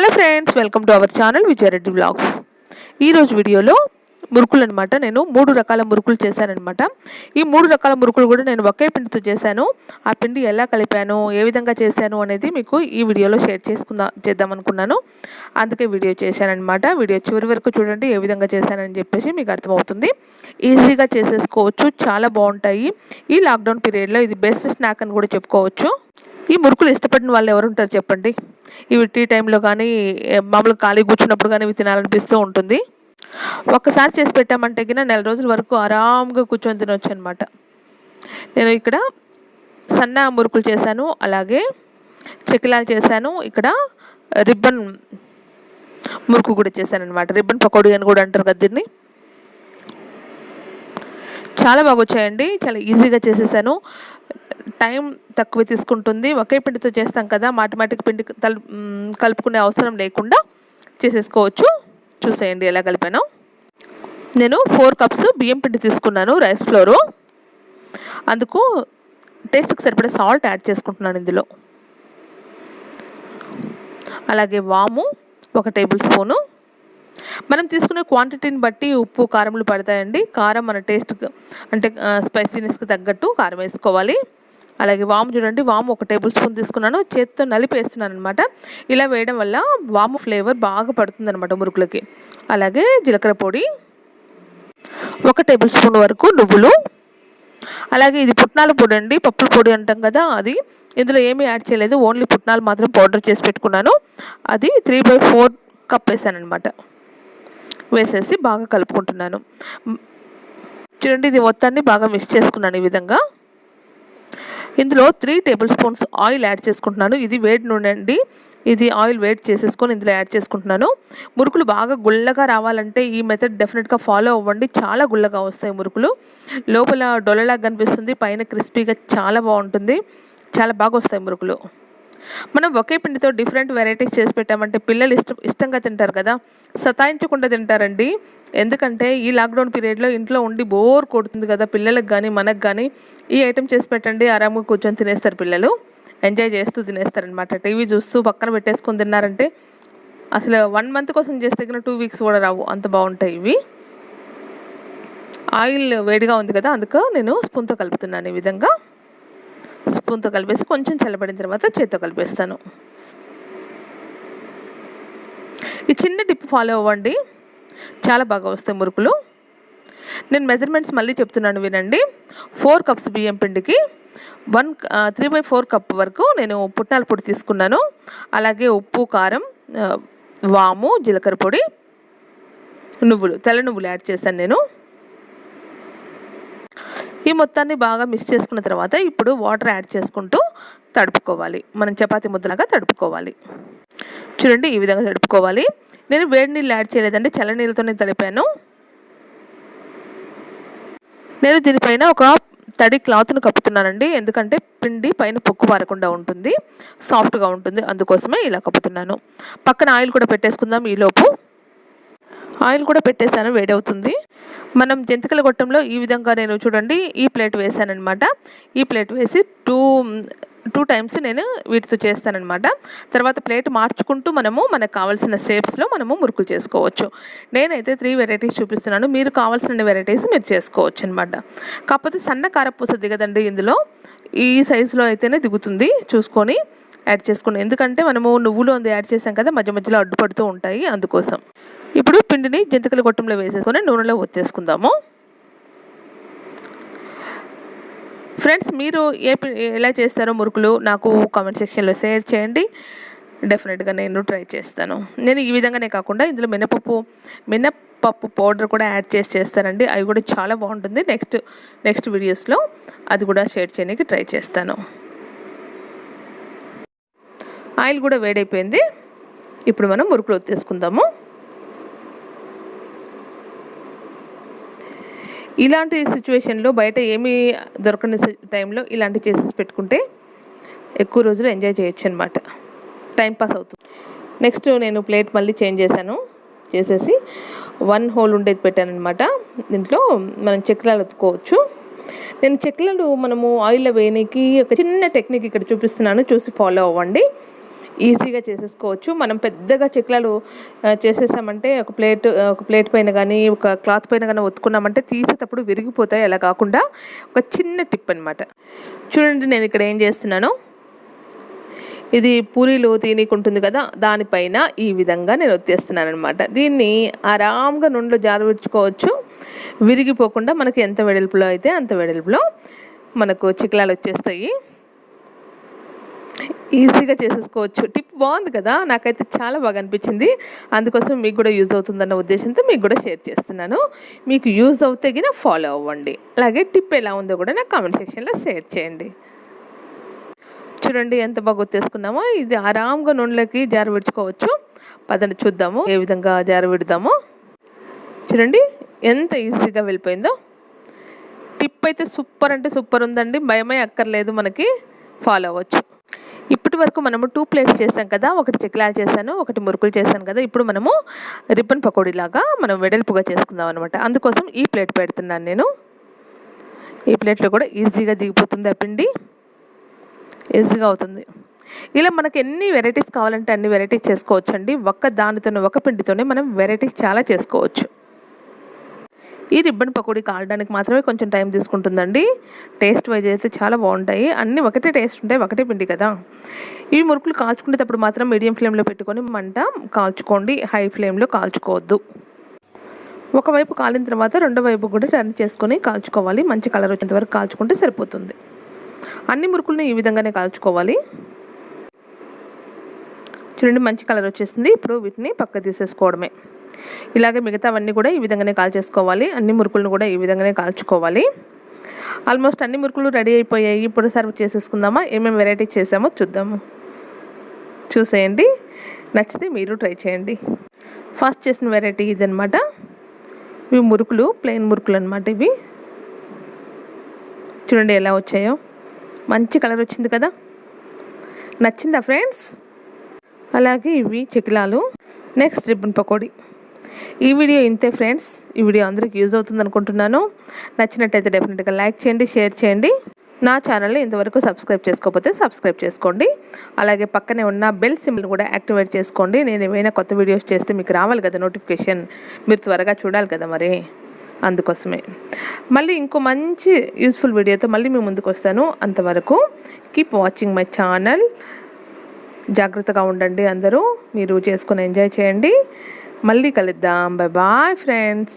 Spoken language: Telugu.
Hello friends, welcome to our channel Vijaya Reddy vlogs. ఈరోజు వీడియోలో మురుకులు అనమాట. నేను 3 రకాల మురుకులు చేశానమాట. ఈ 3 రకాల మురుకులు కూడా నేను ఒకే పిండితో చేశాను. ఆ పిండి ఎలా కలిపాను, ఏ విధంగా చేశాను అనేది మీకు ఈ వీడియోలో షేర్ చేద్దాం అనుకున్నాను. అందుకే వీడియో చేశానమాట. వీడియో చివరి వరకు చూడండి, ఏ విధంగా చేశానని చెప్పేసి మీకు అర్థమవుతుంది. ఈజీగా చేసేసుకోవచ్చు, చాలా బాగుంటాయి. ఈ లాక్డౌన్ పీరియడ్లో ఇది బెస్ట్ స్నాక్ అని కూడా చెప్పుకోవచ్చు. ఈ మురుకులు ఇష్టపడిన వాళ్ళు ఎవరు ఉంటారు చెప్పండి? ఇవి టీ టైంలో కానీ మామూలుగా ఖాళీ కూర్చున్నప్పుడు కానీ ఇవి తినాలనిపిస్తూ ఉంటుంది. ఒక్కసారి చేసి పెట్టామంటే కింద నెల రోజుల వరకు ఆరాంగా కూర్చొని తినొచ్చు అనమాట. నేను ఇక్కడ సన్న మురుకులు చేశాను, అలాగే చెకిలాలు చేశాను. ఇక్కడ రిబ్బన్ మురుకు కూడా చేశాను అనమాట. రిబ్బన్ పకోడీ అని కూడా అంటారు కదా దీన్ని. చాలా బాగా వచ్చాయండి, చాలా ఈజీగా చేసేసాను. టైం తక్కువ తీసుకుంటుంది. ఒకే పిండితో చేస్తాం కదా, మాటిమాటికి పిండి కలుపుకునే అవసరం లేకుండా చేసేసుకోవచ్చు. చూసేయండి ఎలా కలిపాను. నేను 4 కప్స్ బియ్యం పిండి తీసుకున్నాను, రైస్ ఫ్లోరు. అందుకు టేస్ట్కి సరిపడే సాల్ట్ యాడ్ చేసుకుంటున్నాను ఇందులో. అలాగే వాము 1 టేబుల్ స్పూను. మనం తీసుకునే క్వాంటిటీని బట్టి ఉప్పు కారంలు పడతాయండి. కారం మన టేస్ట్కి అంటే స్పైసీనెస్కి తగ్గట్టు కారం వేసుకోవాలి. అలాగే వాము చూడండి, వాము 1 టేబుల్ స్పూన్ తీసుకున్నాను. చేత్తో నలిపేస్తున్నాను అనమాట. ఇలా వేయడం వల్ల వాము ఫ్లేవర్ బాగా పడుతుంది అనమాట మురుకులకి. అలాగే జీలకర్ర పొడి 1 టేబుల్ స్పూన్ వరకు, నువ్వులు. అలాగే ఇది పుట్నాల పొడి అండి, పప్పుల పొడి అంటాం కదా అది. ఇందులో ఏమీ యాడ్ చేయలేదు, ఓన్లీ పుట్నాలు మాత్రం పౌడర్ చేసి పెట్టుకున్నాను. అది 3/4 కప్ వేసాను అనమాట. వేసేసి బాగా కలుపుకుంటున్నాను. చూడండి, ఇది మొత్తాన్ని బాగా మిక్స్ చేసుకున్నాను ఈ విధంగా. ఇందులో 3 టేబుల్ స్పూన్స్ ఆయిల్ యాడ్ చేసుకుంటున్నాను. ఇది వేడి నూనె అండి. ఇది ఆయిల్ వేడి చేసేసుకొని ఇందులో యాడ్ చేసుకుంటున్నాను. మురుకులు బాగా గుల్లగా రావాలంటే ఈ మెథడ్ డెఫినెట్గా ఫాలో అవ్వండి. చాలా గుల్లగా వస్తాయి మురుకులు. లోపల డొల్లలాగా కనిపిస్తుంది, పైన క్రిస్పీగా చాలా బాగుంటుంది. చాలా బాగా వస్తాయి మురుకులు. మనం ఒకే పిండితో డిఫరెంట్ వెరైటీస్ చేసి పెట్టామంటే పిల్లలు ఇష్టంగా తింటారు కదా, సతాయించకుండా తింటారండి. ఎందుకంటే ఈ లాక్డౌన్ పీరియడ్లో ఇంట్లో ఉండి బోర్ కొడుతుంది కదా పిల్లలకు కానీ మనకు కానీ. ఈ ఐటెం చేసి పెట్టండి, ఆరాంగా కూర్చొని తినేస్తారు పిల్లలు. ఎంజాయ్ చేస్తూ తినేస్తారనమాట. టీవీ చూస్తూ పక్కన పెట్టేసుకొని తిన్నారంటే అసలు 1 మంత్ కోసం చేస్తే 2 వీక్స్ కూడా రావు, అంత బాగుంటాయి ఇవి. ఆయిల్ వేడిగా ఉంది కదా, అందుకు నేను స్పూన్తో కలుపుతున్నాను. ఈ విధంగా స్పూన్తో కలిపేసి కొంచెం చల్లబడిన తర్వాత చేత్తో కలిపేస్తాను. ఈ చిన్న టిప్ ఫాలో అవ్వండి, చాలా బాగా వస్తాయి మురుకులు. నేను మెజర్మెంట్స్ మళ్ళీ చెప్తున్నాను వినండి. 4 కప్స్ బియ్యం పిండికి 3/4 కప్ వరకు నేను పుట్నాల పొడి తీసుకున్నాను. అలాగే ఉప్పు, కారం, వాము, జీలకర్ర పొడి, నువ్వులు, తెల్ల నువ్వులు యాడ్ చేశాను నేను. ఈ మొత్తాన్ని బాగా మిక్స్ చేసుకున్న తర్వాత ఇప్పుడు వాటర్ యాడ్ చేసుకుంటూ తడుపుకోవాలి. మనం చపాతీ ముద్దలాగా తడుపుకోవాలి. చూడండి, ఈ విధంగా తడుపుకోవాలి. నేను వేడి నీళ్ళు యాడ్ చేయలేదండి, చల్ల నీళ్ళతోనే తడిపాను. నేను దీనిపైన ఒక తడి క్లాత్ను కప్పుతున్నానండి, ఎందుకంటే పిండి పైన పొక్కు పారకుండా ఉంటుంది, సాఫ్ట్గా ఉంటుంది. అందుకోసమే ఇలా కప్పుతున్నాను. పక్కన ఆయిల్ కూడా పెట్టేసుకుందాం. ఈలోపు ఆయిల్ కూడా పెట్టేశాను, వేడవుతుంది. మనం జంతికల గొట్టంలో ఈ విధంగా నేను చూడండి ఈ ప్లేట్ వేసానమాట. ఈ ప్లేట్ వేసి టూ టైమ్స్ నేను వీటితో చేస్తానన్నమాట. తర్వాత ప్లేట్ మార్చుకుంటూ మనకు కావాల్సిన షేప్స్లో మనము మురుకులు చేసుకోవచ్చు. నేనైతే 3 వెరైటీస్ చూపిస్తున్నాను, మీరు కావాల్సిన వెరైటీస్ మీరు చేసుకోవచ్చు అనమాట. కాకపోతే సన్న కారపూస దిగదండి ఇందులో, ఈ సైజులో అయితేనే దిగుతుంది. చూసుకొని యాడ్ చేసుకోండి, ఎందుకంటే మనము నువ్వులు యాడ్ చేసాం కదా, మధ్య మధ్యలో అడ్డుపడుతూ ఉంటాయి, అందుకోసం. ఇప్పుడు పిండిని జంతికల గొట్టంలో వేసేసుకొని నూనెలో ఒత్తేసుకుందాము. ఫ్రెండ్స్, మీరు ఎలా చేస్తారో మురుకులు నాకు కామెంట్ సెక్షన్లో షేర్ చేయండి. డెఫినెట్గా నేను ట్రై చేస్తాను. నేను ఈ విధంగానే కాకుండా ఇందులో మినప్పప్పు పౌడర్ కూడా యాడ్ చేస్తానండి. అవి కూడా చాలా బాగుంటుంది. నెక్స్ట్ వీడియోస్లో అది కూడా షేర్ చేయడానికి ట్రై చేస్తాను. ఆయిల్ కూడా వేడైపోయింది. ఇప్పుడు మనం మురుకులు ఒత్తేసుకుందాము. ఇలాంటి సిచ్యువేషన్లో బయట ఏమీ దొరకని టైంలో ఇలాంటి చేసేసి పెట్టుకుంటే ఎక్కువ రోజులు ఎంజాయ్ చేయొచ్చు అనమాట, టైంపాస్ అవుతుంది. నెక్స్ట్ నేను ప్లేట్ మళ్ళీ చేంజ్ చేసేసి 1 హోల్ ఉండేది పెట్టానమాట. దీంట్లో మనం చెక్కిలాలు ఒత్తుకోవచ్చు. నేను చెక్కిలాలు మనము ఆయిల్లో వేయడానికి ఒక చిన్న టెక్నిక్ ఇక్కడ చూపిస్తున్నాను, చూసి ఫాలో అవ్వండి. ఈజీగా చేసేసుకోవచ్చు. మనం పెద్దగా చెక్లాలు చేసేసామంటే ఒక ప్లేట్ పైన కానీ ఒక క్లాత్ పైన కానీ ఒత్తుకున్నామంటే తీసేటప్పుడు విరిగిపోతాయి. అలా కాకుండా ఒక చిన్న టిప్ అనమాట. చూడండి నేను ఇక్కడ ఏం చేస్తున్నానో, ఇది పూరీలు తీనీకుంటుంది కదా, దానిపైన ఈ విధంగా నేను ఒత్తేస్తున్నాను అనమాట. దీన్ని ఆరాంగా నూనెలో జారవిడ్చుకోవచ్చు. విరిగిపోకుండా మనకి ఎంత వెడల్పులో అయితే అంత వెడల్పులో మనకు చిక్లాలు వచ్చేస్తాయి. ఈజీగా చేసేసుకోవచ్చు. టిప్ బాగుంది కదా, నాకైతే చాలా బాగా అనిపించింది. అందుకోసం మీకు కూడా యూజ్ అవుతుందన్న ఉద్దేశంతో మీకు కూడా షేర్ చేస్తున్నాను. మీకు యూజ్ అవుతే గిన ఫాలో అవ్వండి. అలాగే టిప్ ఎలా ఉందో కూడా నాకు కామెంట్ సెక్షన్లో షేర్ చేయండి. చూడండి ఎంత బాగా ఒత్తేసుకున్నామో. ఇది ఆరాంగా నూనెలోకి జారవిడ్చుకోవచ్చు. పదండి చూద్దాము ఏ విధంగా జారవిడదామో. చూడండి ఎంత ఈజీగా వెళ్ళిపోయిందో. టిప్ అయితే సూపర్ అంటే సూపర్ ఉందండి. భయమే అక్కర్లేదు, మనకి ఫాలో అవ్వచ్చు. ఇప్పటి వరకు మనము 2 ప్లేట్స్ చేసాం కదా, ఒకటి చెక్లాలు చేశాను, ఒకటి మురుకులు చేశాను కదా. ఇప్పుడు మనము రిబ్బన్ పకోడీలాగా మనం వెడల్పుగా చేసుకుందాం అనమాట. అందుకోసం ఈ ప్లేట్ పెడుతున్నాను నేను. ఈ ప్లేట్లో కూడా ఈజీగా దిగిపోతుంది ఆ పిండి, ఈజీగా అవుతుంది. ఇలా మనకి ఎన్ని వెరైటీస్ కావాలంటే అన్ని వెరైటీస్ చేసుకోవచ్చు అండి. ఒక పిండితోనే మనం వెరైటీస్ చాలా చేసుకోవచ్చు. ఈ రిబ్బన్ పకోడీ కాలడానికి మాత్రమే కొంచెం టైం తీసుకుంటుందండి. టేస్ట్ వైజ్ అయితే చాలా బాగుంటాయి. అన్నీ ఒకటే టేస్ట్ ఉంటాయి, ఒకటే పిండి కదా. ఈ మురుకులు కాల్చుకునేటప్పుడు మాత్రం మీడియం ఫ్లేమ్లో పెట్టుకొని మంట కాల్చుకోండి, హై ఫ్లేమ్లో కాల్చుకోవద్దు. ఒకవైపు కాలిన తర్వాత రెండో వైపు కూడా టర్న్ చేసుకొని కాల్చుకోవాలి. మంచి కలర్ వచ్చేంత వరకు కాల్చుకుంటే సరిపోతుంది. అన్ని మురుకుల్ని ఈ విధంగానే కాల్చుకోవాలి. చూడండి మంచి కలర్ వచ్చేసింది. ఇప్పుడు వీటిని పక్క తీసేసుకోవడమే. ఇలాగే మిగతావన్నీ కూడా ఈ విధంగానే కాల్చేసుకోవాలి. అన్ని మురుకులను కూడా ఈ విధంగానే కాల్చుకోవాలి. ఆల్మోస్ట్ అన్ని మురుకులు రెడీ అయిపోయాయి. ఇప్పుడు సర్వ్ చేసేసుకుందామా. ఏమేమి వెరైటీ చేసామో చూద్దాము. చూసేయండి, నచ్చితే మీరు ట్రై చేయండి. ఫస్ట్ చేసిన వెరైటీ ఇదనమాట. ఇవి మురుకులు, ప్లెయిన్ మురుకులు అనమాట ఇవి. చూడండి ఎలా వచ్చాయో, మంచి కలర్ వచ్చింది కదా. నచ్చిందా ఫ్రెండ్స్? అలాగే ఇవి చెక్లాలు. Next ribbon pakodi. ఈ వీడియో ఇంతే ఫ్రెండ్స్. ఈ వీడియో అందరికి యూజ్ అవుతుంది అనుకుంటున్నాను. నచ్చినట్టయితే డెఫినెట్గా లైక్ చేయండి, షేర్ చేయండి. నా ఛానల్ని ఇంతవరకు సబ్స్క్రైబ్ చేసుకోకపోతే సబ్స్క్రైబ్ చేసుకోండి. అలాగే పక్కనే ఉన్న బెల్ సింబల్ కూడా యాక్టివేట్ చేసుకోండి. నేను ఏమైనా కొత్త వీడియోస్ చేస్తే మీకు రావాలి కదా నోటిఫికేషన్, మీరు త్వరగా చూడాలి కదా మరి, అందుకోసమే. మళ్ళీ ఇంకో మంచి యూస్ఫుల్ వీడియోతో మళ్ళీ మీ ముందుకు వస్తాను. అంతవరకు కీప్ వాచింగ్ మై ఛానల్. జాగ్రత్తగా ఉండండి అందరూ. మీరు చేసుకొని ఎంజాయ్ చేయండి. మళ్ళీ కలుద్దాం. Bye bye friends.